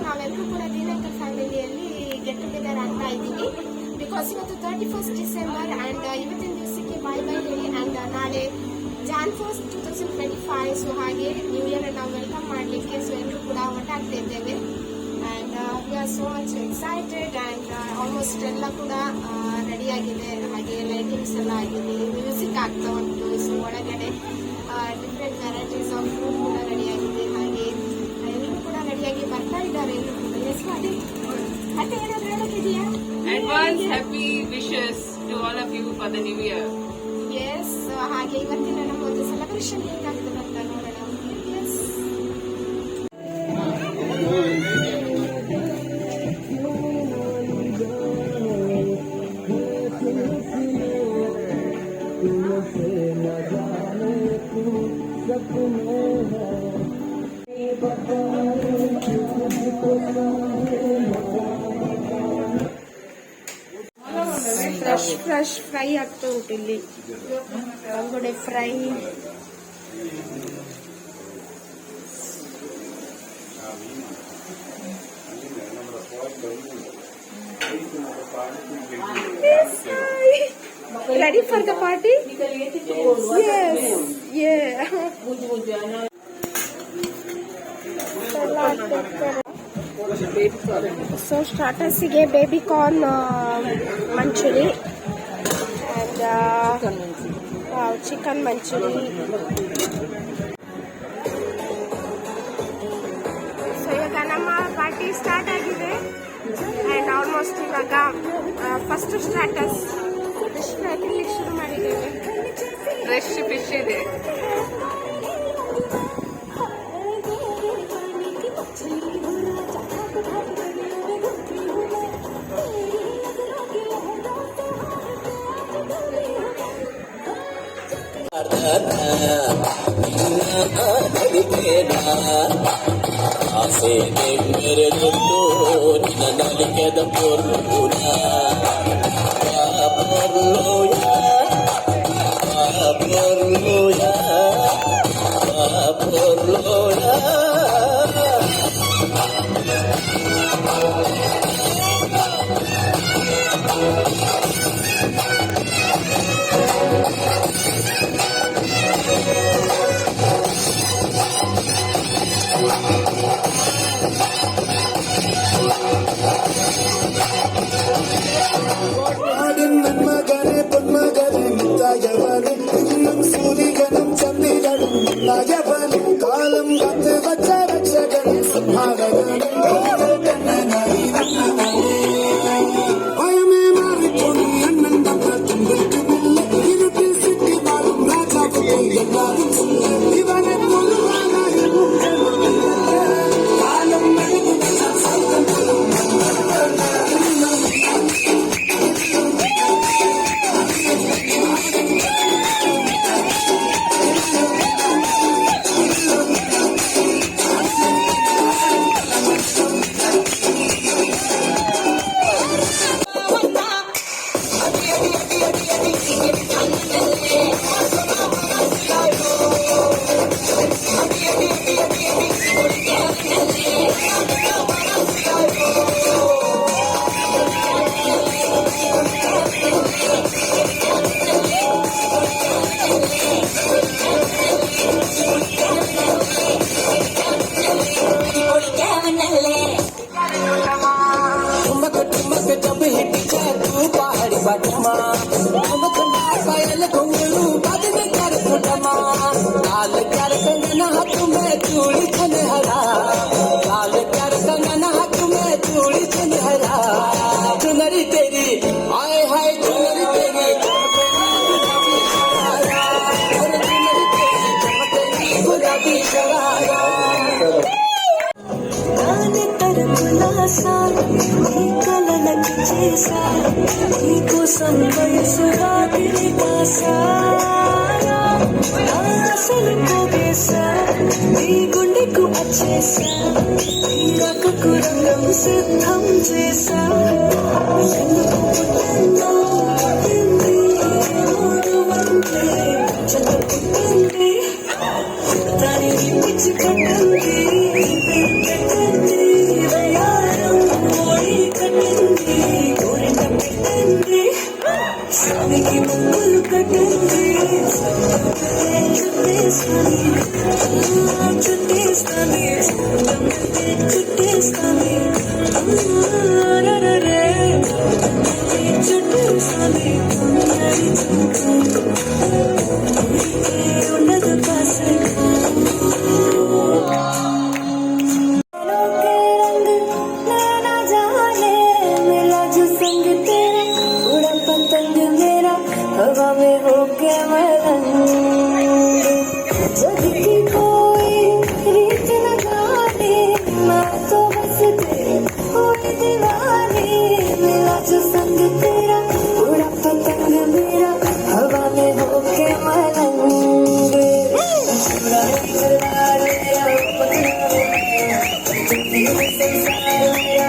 ನಾವೆಲ್ಲರೂ ಕೂಡ ದಿನಕರ್ ಫ್ಯಾಮಿಲಿಯಲ್ಲಿ ಗೆಟ್ ಟುಗೆದರ್ ಆಗ್ತಾ ಇದ್ದೀವಿ. ಬಿಕಾಸ್ ಇವತ್ತು 31st ಡಿಸೆಂಬರ್ ಆ್ಯಂಡ್ ಇವತ್ತಿನ ದಿವಸಕ್ಕೆ ಬಾಯ್ ಬಾಯ್ ಹೇಳಿ ಆ್ಯಂಡ್ ನಾಳೆ Jan 1st 2025. ಸೊ ಹಾಗೆ ನ್ಯೂ ಇಯರ್ ನಾವು ವೆಲ್ಕಮ್ ಮಾಡಲಿಕ್ಕೆ ಸೊ ಎಲ್ಲರೂ ಕೂಡ ಒಟ್ಟಾಗ್ತಾ ಇದ್ದೇವೆ. And we are so much excited and almost ಎಲ್ಲ ಕೂಡ ರೆಡಿ ಆಗಿದೆ. ಹಾಗೆ ಲೈಟಿಂಗ್ಸ್ ಎಲ್ಲ ಆಗಿದೆ, ಮ್ಯೂಸಿಕ್ ಆಗ್ತಾ ಉಂಟು. ಸೊ ಒಳಗಡೆ ಡಿಫ್ರೆಂಟ್ ವೆರೈಟೀಸ್ ಆಫ್ ಫುಡ್ ಕೂಡ ರೆಡಿ ಆಗಿದೆ. ಹಾಗೆ ಎಲ್ಲರೂ ಕೂಡ ರೆಡಿಯಾಗಿ ಬರ್ತಾ ಇದ್ದಾರೆ. ಎಲ್ಲರೂ ಕೂಡ ಎಸ್ ಮಾಡಿ ಮತ್ತೆ ಏನಾದರೂ ಹೇಳೋಕ್ಕಿದೆಯಾ? Advance happy wishes to all of you for the new year. Yes, ಹಾಗೆ ಇವತ್ತಿನ ನಮ್ಮ ಒಂದು ಸೆಲೆಬ್ರೇಷನ್ ಹೇಗಾಗ್ತದೆ ಅಂತ ನೋಡೋಣ. ಎಸ್, ಫ್ರೆಶ್ ಫ್ರೈ ಆಗ್ತಾ ಉಂಟು ಇಲ್ಲಿ. Bangude fry, ready for the party? Yes, yeah. So starters ಗೆ baby corn manchuri and chicken manchuri. So ಇವಾಗ ನಮ್ಮ ಪಾರ್ಟಿ ಸ್ಟಾರ್ಟ್ ಆಗಿದೆ ಆ್ಯಂಡ್ ಆಲ್ಮೋಸ್ಟ್ ಇವಾಗ ಫಸ್ಟ್ ಸ್ಟಾರ್ಟರ್ಸ್ ಫಿಶ್ ಫ್ರೈ ತಿನ್ಲಿಕ್ಕೆ ಶುರು ಮಾಡಿದ್ದೇವೆ. ಫ್ರೆಶ್ ಫಿಶ್ ಇದೆ. ಆಸೆ ಮೇರೆ ಗೊತ್ತು ನಿನ್ನ ನಲಿಕೆದ ಪೊರ್ಲುಯ ಪೊರ್ಲುಯ ಪೊರ್ಲುಯ ಪೊರ್ಲುಯ. ನನ್ಮಗನೆ ಪೊನ್ಮಗನೆ ಮುತ್ತಾಯವನೆ ನಮ್ ಸೂರಿಗನಂ ಚಂದಿರನು ನಾಯವನೆ ಕಾಲಂ ಗತ್ತೆ ವಚ್ಚ ರಕ್ಷಗನೆ ಸಂಹಾರಗನೆ ಭಯಮೇ ಮಾರಿಕೊಂಡು ನನ್ನಂದಮ್ಮ ತುಂಬಿಟ್ಟು ಮೆಲ್ಲ ಇರುತ್ತಿ ಸಿಕ್ಕಿ ಬಾಳು ರಾಜಾಗುತ್ತೆ ಎಲ್ಲಾರು ಇವನೇ ಕೊಲ್ಲುವಾಗ ಕಾಲಂ ನಡೆದು पायल घुंगरू बदन कर फुटमा लाल कर कंगन हाथ में चूड़ी छन हरा लाल कर कंगन हाथ में चूड़ी छन हरा चुनरी तेरी आए हाय चुनरी तेरी गुलाबी शरारा కలలకు చేసా నీకోసం వయసుగా తిరిగాసారా అసలు పోగేసా నీ గుండెకు వచ్చేసా నీ రకకు రంగం సిద్ధం చేసా ఎందుకు పుట్టిందో పుట్టింది మూడు వంటే చెత్త పుట్టింది దానిని పిచ్చి కట్టింది పెట్టింది చుట్టేస్తానే చుట్టేస్తానే చుట్టేస్తానే ఉండదు కాసే हवा में होके मलंग जगती कोई रीत लगाने मैं तो बस तेरे कोई दीवानी मिला जो संग तेरा उड़ा पतंग मेरा हवा में होके मलंग छुड़ा करवार मेरा संसार मेरा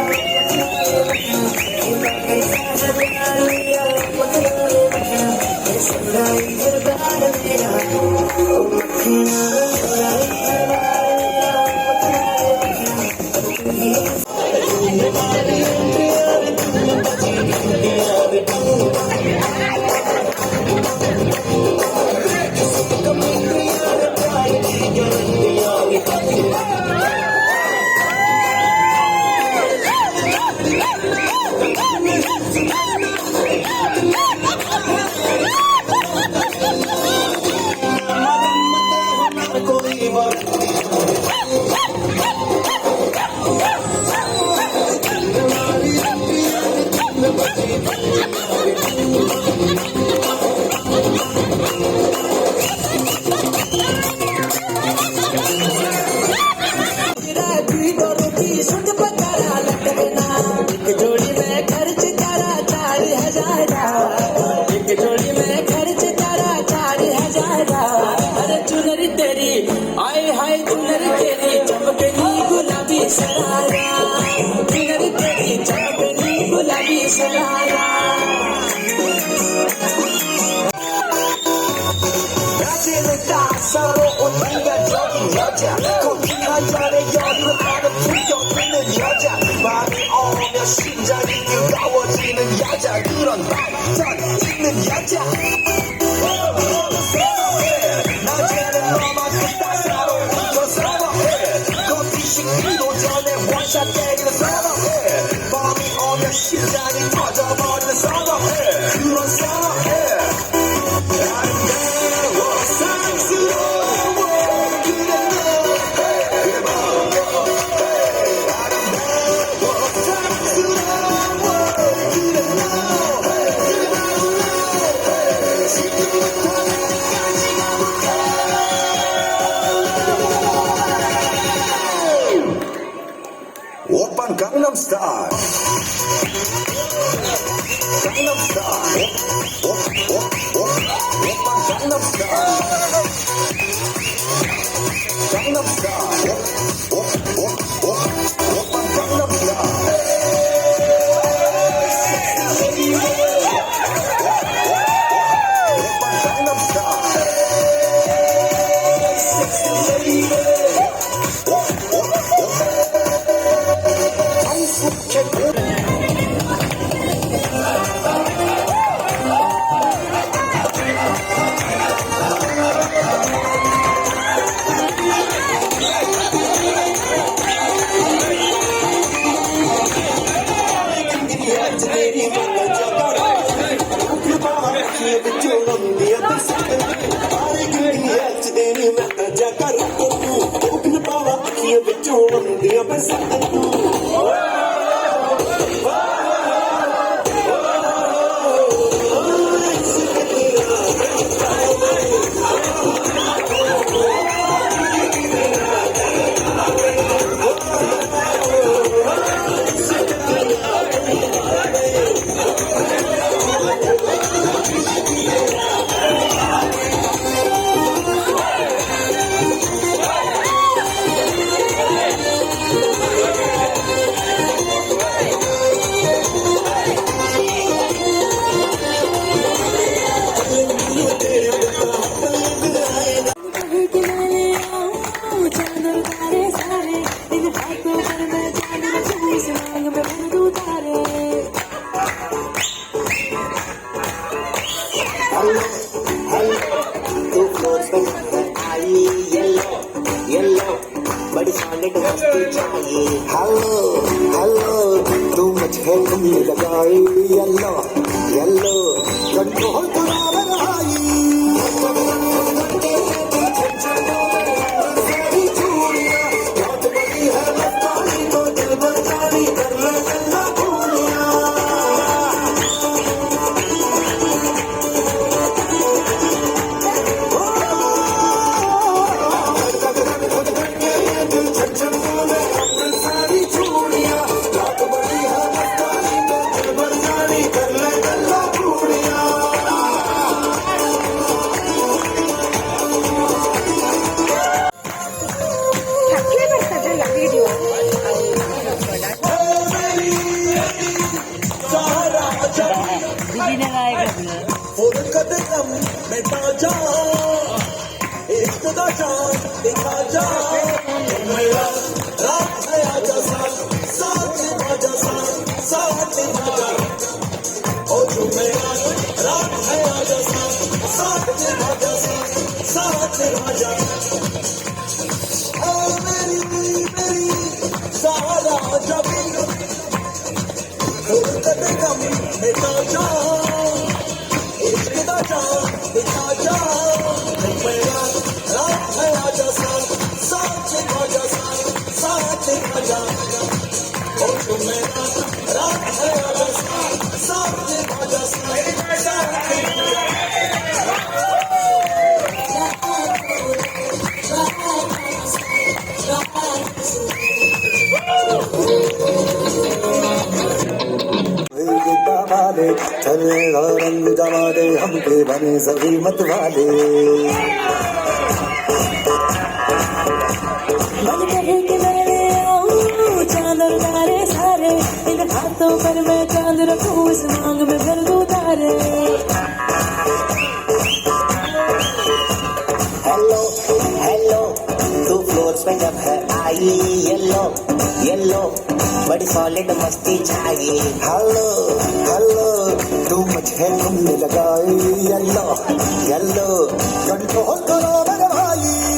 आए हाय चुनरी तेरी चमकनी गुलाबी सरारा चुनरी तेरी चमकनी गुलाबी सरारा 낮에는 따사로운 인간적인 여자 고민한 자의 연을 아는 풍경있는 여자 밤이 오면 심장이 뜨거워지는 여자 그런 반전 있는 여자 낮에는 너만큼 따사로운 저 사랑해 커피 식기도 전에 원샷 때리는 사랑해 밤이 오면 심장이 터져버리는 사랑해 그런 사랑해 아름다워 사랑스러워 그래 너 아름다워 사랑스러워 그래 너 지금부터 내일까지 가볼까 오빤 강남스타일 강남스타일 오빤 강남스타일 강남스타일 오빤 강남스타일 오빤 강남스타일 성숙해 보여 सॉलिड मस्ती चाहिए हेलो हेलो तू मुझे घूमने लगाई येलो येलो कंट्रोल बराबर आई ಹಕ್ಕೇ ಬರ್ತದಲ್ಲ ವಿಡಿಯೋ कदम मिटा जा एक दिखा जा मेरा रात है आजा साथ बाजा साथ बाजा ओ जो मेरा रात है आजा साथ बाजा साथ बाजा ओ मेरी मेरी सारा जबी कदम मिटा जा दिखा जा मेरा रात है आजा साथ बाजा साथ बाजा ओ जो मेरा रात है आजा साथ बाजा साथ वाले चलेगा रंग जमाले हमके बने सभी मत वाले मन करे कि मेरे आऊं चांद और तारे सारे इन हाथों पर मैं चांद रखूं इस मांग में भर दूं तारे हेलो हेलो टू फ्लोर्स पे जब है आई येलो येलो बड़ी सॉलिड मस्ती चाहिए हेलो हेलो तू मुझे घूमने लगाई येलो येलो कंट्रोल करो मेरे भाई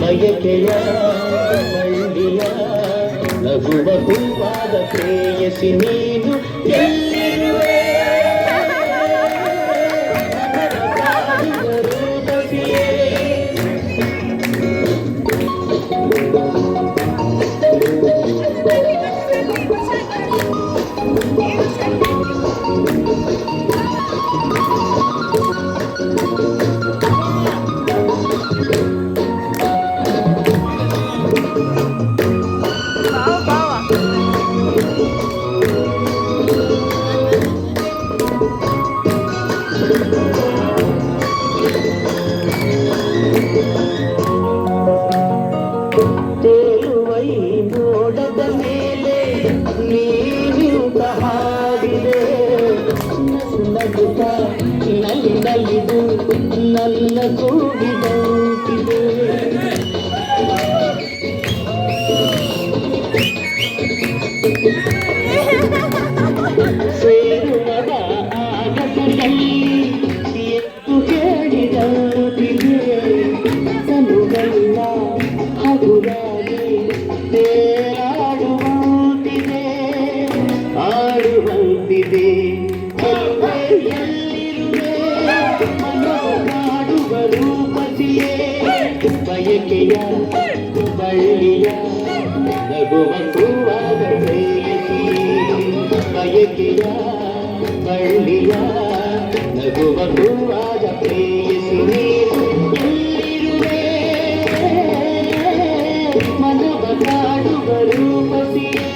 ಬಯಕೆಯ ಮಂಡಿಯ ನಗುವ ಹೂವಾದ ಪ್ರೇಯಸಿ ನೀನು ಎಲ್ಲಿರುವೆ ತೇಲುವೈ ಮೋಡದ ಮೇಲೆ ನೀನಿಂತ ಹಾಡಿದೆ ನಸು ನಗುತ್ತ ನಲಿ ನಲಿದು ನನ್ನ ಕೂಗಿದಂತಿದೆ ಸೇರುವದ ಆಗಸದಲ್ಲಿ ಎತ್ತು ಕೇಳಿದಂತಿದೆ ಕನುಗಲ್ಲ ಹಗುರಾಗಿ ತೇಲಾಡುವಂತಿದೆ ಆಡುವಂತಿದೆ ಎಲ್ಲಿರುವೆ ಮನೋ ಕಾಡುವ ರೂಪ ಬಯಕೆಯ ಬಳ್ಳಿಯ ನಗುವ ಹೂವಾದ ಪ್ರೇಯಸಿ ಬಯಕೆಯ ಬಳ್ಳಿಯ ನಗುವ ಹೂವಾದ ಪ್ರೇಯಸಿ ನೀನು ಎಲ್ಲಿರುವೆ ಮನವ ಕಾಡುವ ರೂಪಸಿಯೇ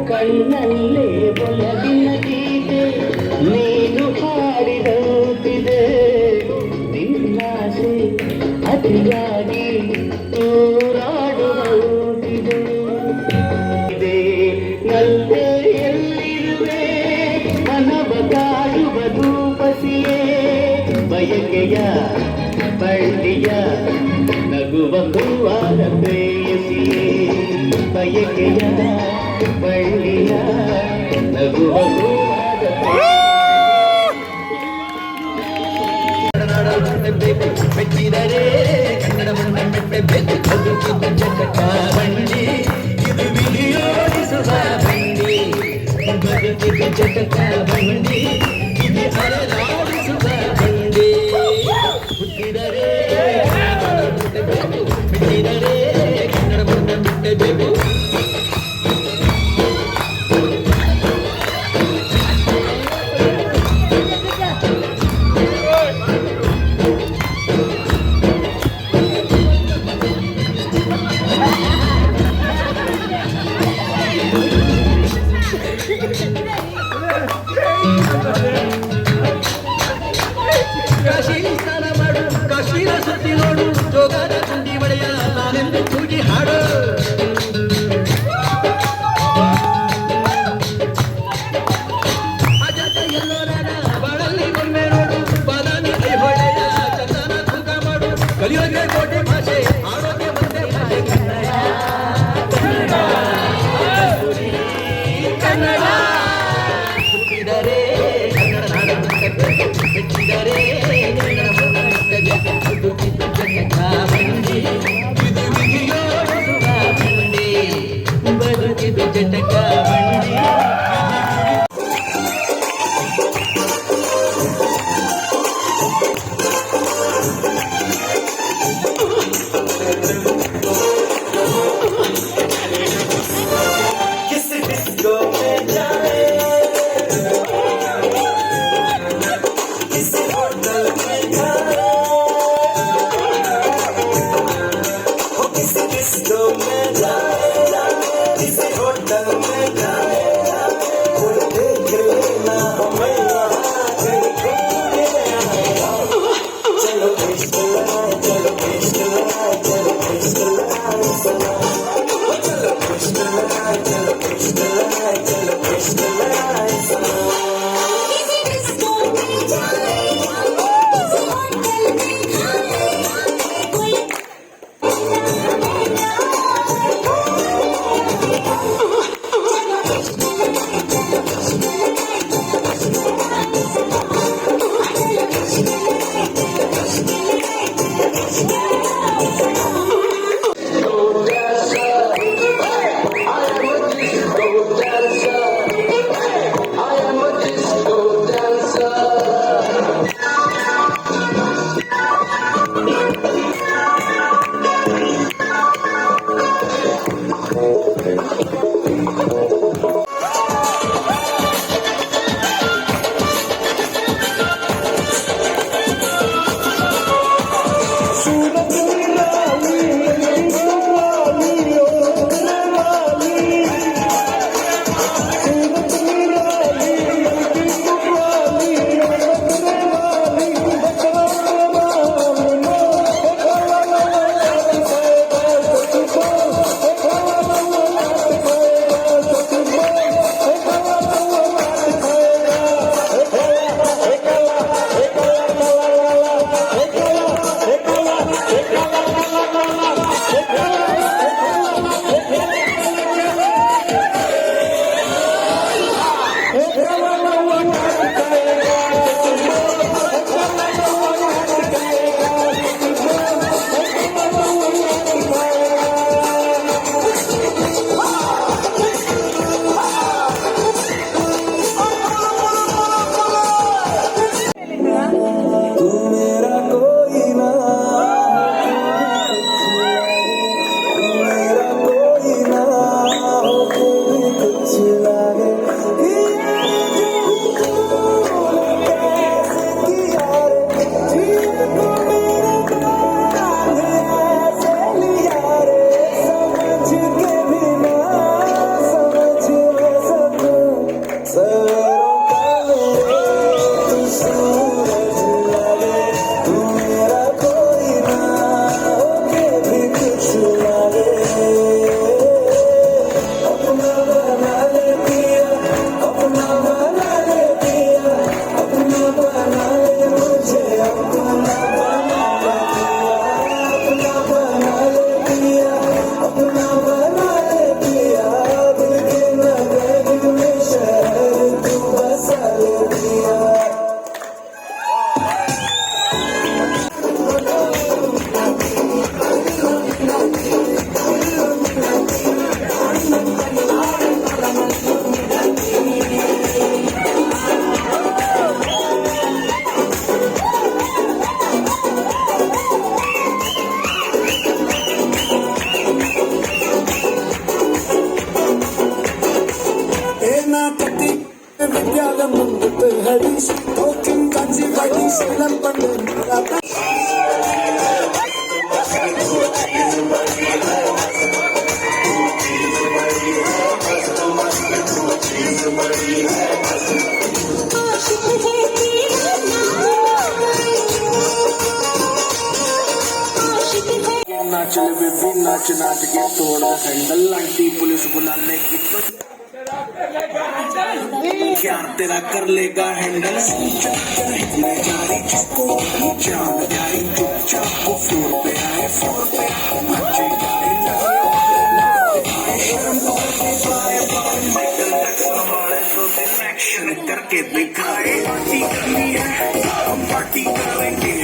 ಕಣ್ಣಲ್ಲೇ ಒಲವಿನ ಗೀತೆ ನೀನು ಹಾಡಿದಂತಿದೆ ನಿನ್ನಾಸೆ ಅತಿಯಾಗಿ ತೂರಾಡುವಂತಿದೆ ಇದೆ ನಲ್ಲೇ ಎಲ್ಲಿರುವೆ ಮನವ ಕಾಡುವ ರೂಪಸಿಯೇ ಬಯಕೆಯ ಬಳ್ಳಿಯ ನಗುವ ಹೂವಾದ ಪ್ರೇಯಸಿಯೇ ಬಯಕೆಯ ಬಳ್ಳಿಯ ನಗುವ ಹೂವಾದ ಮೆಚ್ಚಿದರೆ ಕನ್ನಡ ಮಣ್ಣ ಮೆಟ್ಟಬೇಕು ಬದುಕಿದ ಜಗತ್ತ ಬಂಡಿ ಇದು ವಿಲಿಯೋಡಿಸುವ ಬಂಡಿ ಬದುಕಿದ ಜಗತ್ತ ಬಂಡಿ ಇದು ಅರಳಾಡಿಸುವ ಬಂಡಿ ಹುಟ್ಟಿದರೆ ಮೆಚ್ಚಿದರೆ ಕನ್ನಡ ಮಣ್ಣ ಮೆಟ್ಟಬೇಕು ಕಾಶಿಲಿ ಸ್ನಾನ ಮಾಡು ಕಾಶ್ಮೀರ ಸುತ್ತಿ ನೋಡು ಜೋಗದ ಚಂಡಿ ಬಳೆಯ ನಾನೆಂದು ಕೂಗಿ ಹಾಡು ಅಜಂತ ಎಲ್ಲೋರಾದ ಬಾಳಲ್ಲಿ ಒಮ್ಮೆ ನೋಡು ಬಾದಾಮಿ ಐಹೊಳೆಯ ಚಂದನ ತೂಕ ಮಾಡು ಕಲಿಯೋಗೆ ಕೋಟೆ ಭಾಷೆ ಆಡೋಕೆ ಒಂದೇ ಭಾಷೆ ಕನ್ನಡ ಕನ್ನಡ ಹುಟ್ಟಿದರೆ ಕನ್ನಡ ನಾಡ ಮೆಚ್ಚಿದರೆ ಕನ್ನಡ ಮಣ್ಣ ಮೆಟ್ಟಬೇಕು ಬದುಕಿದ ಜಗತ್ತ ಬಂಡಿ ಇದು ವಿಧಿಯೋಡಿಸುವ ಬಂಡಿ ಬದುಕಿದ ಜಟಕ ಬಂಡಿ पाठी सनम पंढरपुरा नाचल बेबी नाच नाच के तोड़ हैंडल आंटी पुलिस बुलाने की तो क्या तेरा कर लेगा हैंडल मैं जारी जिसको जान जारी चुपचाप वो फ्लोर पे आए बच्चे गाड़ी एक्शन करके दिखाए पार्टी करनी है हम पार्टी करेंगे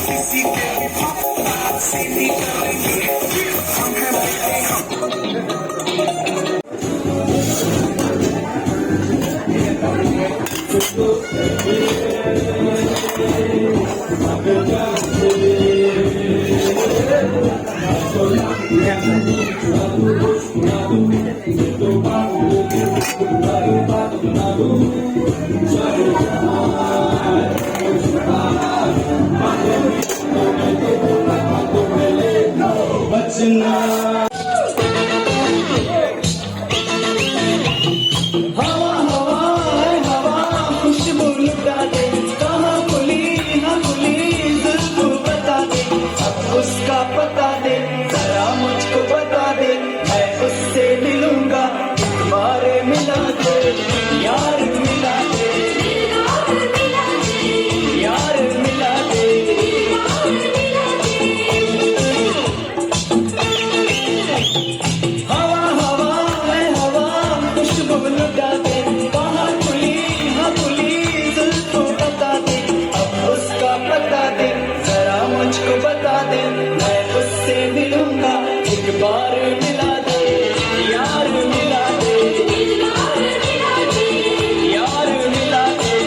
किसी के से भी करेंगे हम हैं बेटे उसका पता दे जरा मुझको बता दे मैं उससे मिलूंगा तुम्हारे मिला दे यार मिला दे यार मिला दे हवा हवा है हवा खुशबू लुटा दे कहाँ खुली हाँ खुली जुल्फों बता दे अब उसका पता दे जरा मुझको बता दे मैं उससे मिलूंगा एक बार मिला दे यार मिला दे यार मिला दे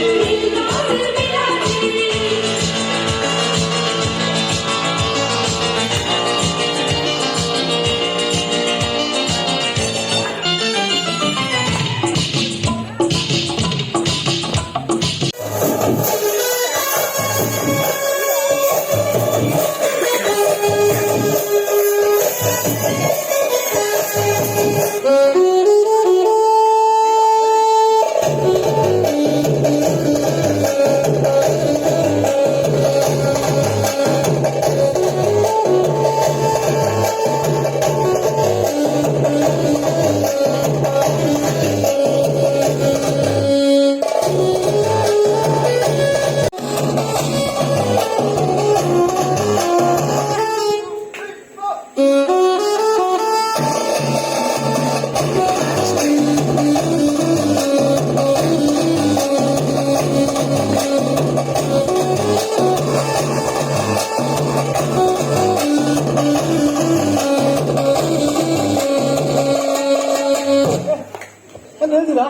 ಹೇಳ್ತೀರಾ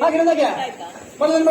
ಹಾಗೆ ಹೇಳಿದಾಗೆ ಬರಲಿ